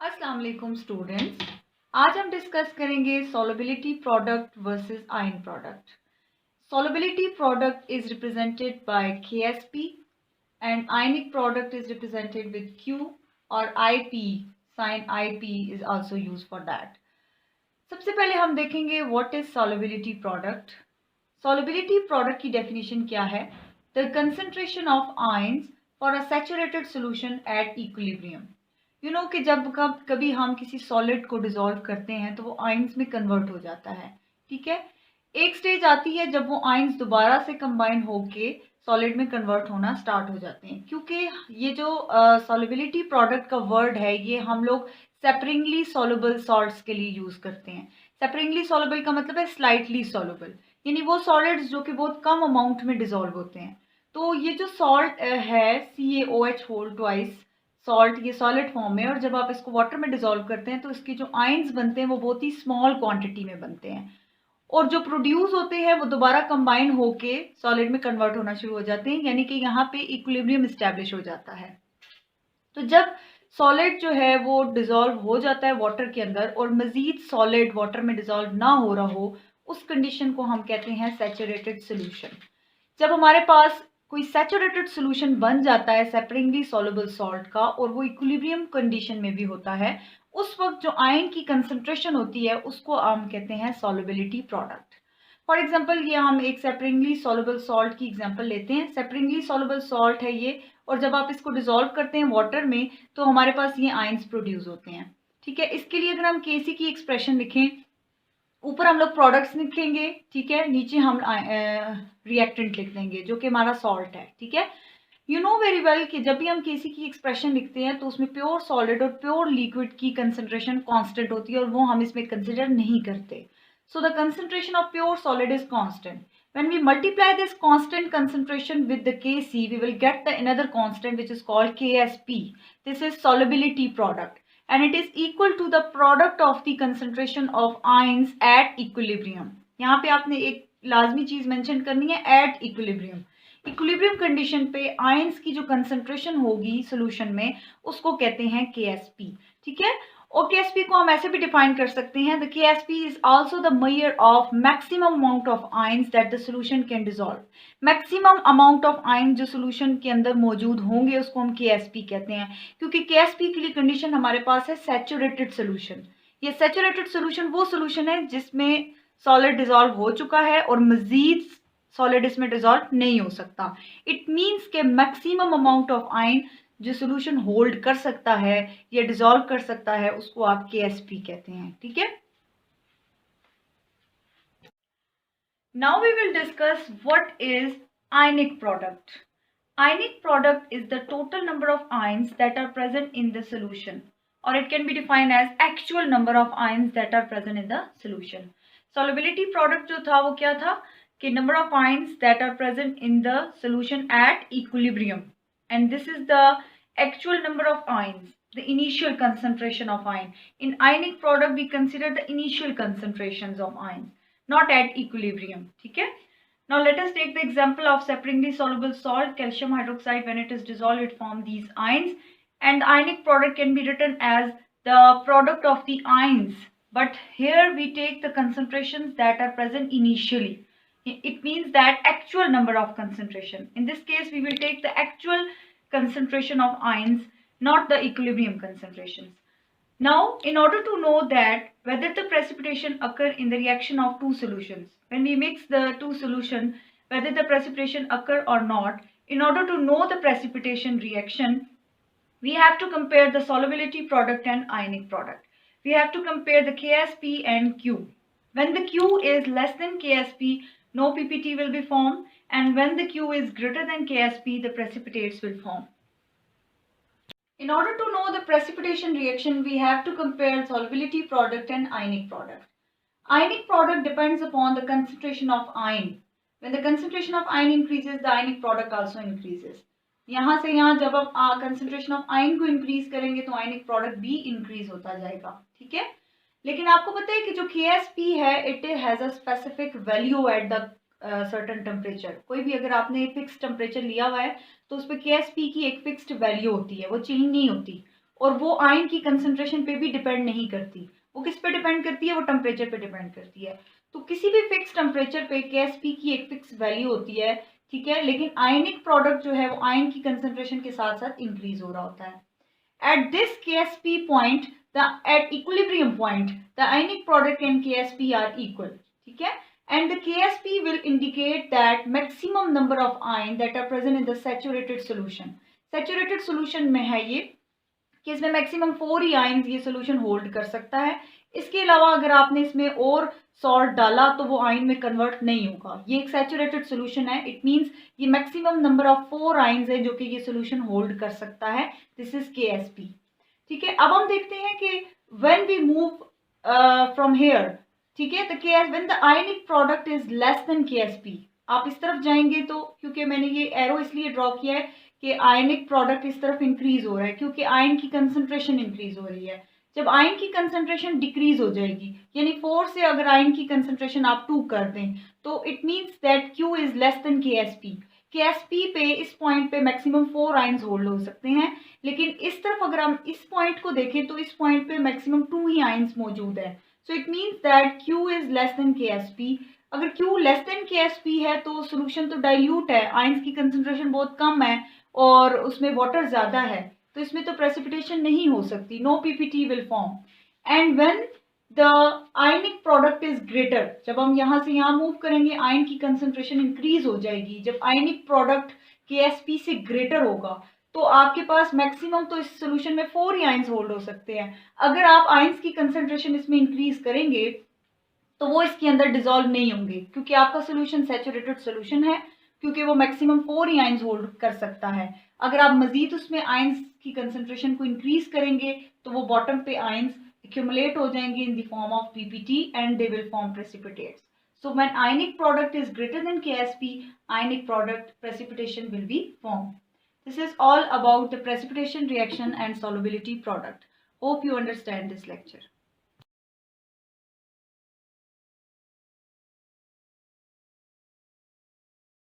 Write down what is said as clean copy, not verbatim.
अस्सलाम वालेकुम स्टूडेंट्स। आज हम डिस्कस करेंगे solubility product versus ion product. Solubility product is represented by Ksp and ionic product is represented with Q or Ip. Sign Ip is also used for that. सबसे पहले हम देखेंगे what is solubility product. Solubility product की definition क्या है? The concentration of ions for a saturated solution at equilibrium. कि जब कभी हम किसी सॉलिड को डिसॉल्व करते हैं तो वो आयंस में कन्वर्ट हो जाता है। ठीक है, एक स्टेज आती है जब वो आयंस दोबारा से कंबाइन होके सॉलिड में कन्वर्ट होना स्टार्ट हो जाते हैं। क्योंकि ये जो सॉल्युबिलिटी प्रोडक्ट का वर्ड है ये हम लोग सेपरेटली सॉल्युबल सॉल्ट्स के लिए यूज करते हैं। सेपरेटली सॉल्युबल का मतलब है स्लाइटली सॉल्युबल, यानी वो सॉलिड्स जो कि बहुत कम अमाउंट में डिसॉल्व होते हैं। तो ये जो सॉल्ट है CaOH होल ट्वाइस सॉल्ट, ये सॉलिड फॉर्म में, और जब आप इसको वाटर में डिसॉल्व करते हैं तो इसकी जो आयंस बनते हैं वो बहुत ही स्मॉल क्वांटिटी में बनते हैं, और जो प्रोड्यूस होते हैं वो दोबारा कंबाइन होके सॉलिड में कन्वर्ट होना शुरू हो जाते हैं, यानी कि यहाँ पे इक्विलिब्रियम स्टैब्लिश हो जाता है। तो जब सॉलिड जो है वो डिसॉल्व हो जाता है वाटर के अंदर और मजीद सॉलिड वाटर में डिसॉल्व ना हो रहा हो, उस कंडीशन को हम कहते हैं सैचुरेटेड सोल्यूशन। जब हमारे पास कोई सैचुरेटेड सोल्यूशन बन जाता है सेपरेटली सॉल्युबल सॉल्ट का और वो इक्विलिब्रियम कंडीशन में भी होता है, उस वक्त जो आयन की कंसंट्रेशन होती है उसको हम कहते हैं सॉल्युबिलिटी प्रोडक्ट। फॉर एग्जांपल ये हम एक सेपरेटली सॉल्युबल सॉल्ट की एग्जांपल लेते हैं। सेपरेटली सॉल्युबल सॉल्ट है ये, और जब आप इसको डिसॉल्व करते हैं वाटर में तो हमारे पास ये आयंस प्रोड्यूस होते हैं। ठीक है, इसके लिए अगर हम Kc की एक्सप्रेशन लिखें, ऊपर हम लोग प्रोडक्ट्स लिखेंगे, ठीक है, नीचे हम रिएक्टेंट लिख देंगे जो कि हमारा सॉल्ट है। ठीक है, यू नो वेरी वेल कि जब भी हम Kc की एक्सप्रेशन लिखते हैं तो उसमें प्योर सॉलिड और प्योर लिक्विड की कंसंट्रेशन कांस्टेंट होती है और वो हम इसमें कंसिडर नहीं करते। So the concentration of pure solid is constant. When we multiply this constant concentration with the Kc, we will get the another constant which is called Ksp. This is solubility product. And it is equal to the product of the concentration of ions at equilibrium. यहाँ पे आपने एक लाजमी चीज mention करनी है, at equilibrium. Equilibrium condition पे ions की जो कंसंट्रेशन होगी सॉल्यूशन में उसको कहते हैं Ksp. ठीक है, और Ksp को हम ऐसे भी डिफाइन कर सकते हैं, the Ksp is also the measure of maximum amount of ions that the solution can dissolve. Maximum amount of ion जो सोल्यूशन के अंदर मौजूद होंगे उसको हम Ksp कहते हैं, क्योंकि Ksp के लिए कंडीशन हमारे पास है सैचुरेटेड सोल्यूशन। ये सैचुरेटेड सोल्यूशन वो सोल्यूशन है जिसमें सॉलिड डिसॉल्व हो चुका है और मजीद सॉलिड इसमें डिसॉल्व नहीं हो सकता। इट मीन्स के मैक्सिमम अमाउंट ऑफ आयन जो सोल्यूशन होल्ड कर सकता है या डिसॉल्व कर सकता है उसको आप Ksp कहते हैं। ठीक है, now we will discuss what is ionic product. Ionic product is the total number of ions that are present in the solution, or it can be defined as actual number of ions that are present in the solution. Solubility product जो था वो क्या था कि number of ions that are present in the solution at equilibrium, and this is the actual number of ions, the initial concentration of ion. In ionic product we consider the initial concentrations of ions, not at equilibrium. ठीक है, now let us take the example of separately soluble salt calcium hydroxide. When it is dissolved it forms these ions, and ionic product can be written as the product of the ions, but here we take the concentrations that are present initially. It means that actual number of concentration. In this case we will take the actual concentration of ions, not the equilibrium concentrations. Now, in order to know that whether the precipitation occur in the reaction of two solutions, when we mix the two solutions, whether the precipitation occur or not, in order to know the precipitation reaction, we have to compare the solubility product and ionic product. We have to compare the Ksp and Q. When the Q is less than Ksp, no PPT will be formed, and when the Q is greater than Ksp, the precipitates will form. In order to know the precipitation reaction, we have to compare solubility product and ionic product. Ionic product depends upon the concentration of ion. When the concentration of ion increases, the ionic product also increases. यहाँ से यहाँ जब आप concentration of ion को increase करेंगे तो ionic product भी increase होता जाएगा। ठीक है, लेकिन आपको पता है कि जो Ksp है it has a specific value at the certain temperature. कोई भी अगर आपने फिक्स टेम्परेचर लिया हुआ है तो उस पर Ksp की एक फिक्स्ड वैल्यू होती है, वो चेंज नहीं होती, और वो आयन की कंसंट्रेशन पे भी डिपेंड नहीं करती। वो किस पे डिपेंड करती है? वो टेम्परेचर पे डिपेंड करती है। तो किसी भी फिक्स टेम्परेचर पे KSP की एक फिक्स वैल्यू होती है, ठीक है, लेकिन आयनिक प्रोडक्ट जो है वो आयन की कंसंट्रेशन के साथ साथ इंक्रीज हो रहा होता है। At this KSP point, at equilibrium point, the ionic product and KSP are equal. ठीक है, and the KSP will indicate that maximum number of ions that are present in the saturated solution. Saturated solution में है ये कि इसमें maximum 4 ही ions ये solution hold कर सकता है। इसके अलावा अगर आपने इसमें और सॉल्ट डाला तो वो आयन में कन्वर्ट नहीं होगा। ये एक सैचुरेटेड सोल्यूशन है, इट मींस ये मैक्सिमम नंबर ऑफ 4 आयंस है जो कि ये सोल्यूशन होल्ड कर सकता है। This is KSP। ठीक है, अब हम देखते हैं कि when we move from here, ठीक है, तो when the ionic product is less than KSP, आप इस तरफ जाएंगे तो, क्योंकि मैंने ये एरो इसलिए ड्रॉ किया है कि आयनिक प्रोडक्ट इस तरफ इंक्रीज हो रहा है क्योंकि आयन की कंसंट्रेशन इंक्रीज हो रही है। जब आयन की कंसंट्रेशन डिक्रीज हो जाएगी, यानी 4 से अगर आयन की कंसंट्रेशन आप 2 कर दें, तो it means that Q is less than KSP। KSP पे इस पॉइंट पे मैक्सिमम 4 आयंस होल्ड हो सकते हैं, लेकिन इस तरफ अगर हम इस पॉइंट को देखें तो इस पॉइंट पे मैक्सिमम 2 ही आयंस मौजूद है। So it means that Q is less than KSP। अगर Q लेस देन KSP है तो सोल्यूशन तो डाइल्यूट है, आयंस की कंसंट्रेशन बहुत कम है और उसमें वाटर ज्यादा है, तो इसमें तो प्रेसिपिटेशन नहीं हो सकती, no PPT will form. And when the ionic product is greater, जब हम यहाँ से यहाँ मूव करेंगे आयन की कंसंट्रेशन इंक्रीज हो जाएगी। जब आयनिक प्रोडक्ट KSP से ग्रेटर होगा तो आपके पास मैक्सिमम तो इस सोल्यूशन में 4 ही आयंस होल्ड हो सकते हैं। अगर आप आयंस की कंसंट्रेशन इसमें इंक्रीज करेंगे तो वो इसके अंदर डिसॉल्व नहीं होंगे क्योंकि आपका सोल्यूशन सैचुरेटेड सोल्यूशन है, क्योंकि वो मैक्सिमम 4 ही आयंस होल्ड कर सकता है। अगर आप मजीद उसमें आयंस की कंसंट्रेशन को इंक्रीज करेंगे तो वो बॉटम पे आयंस accumulate हो जाएंगे in the form of PPT and they will form precipitates. So when ionic product is greater than KSP, ionic product precipitation will be formed. This is all about the precipitation reaction and solubility product. Hope you understand this lecture.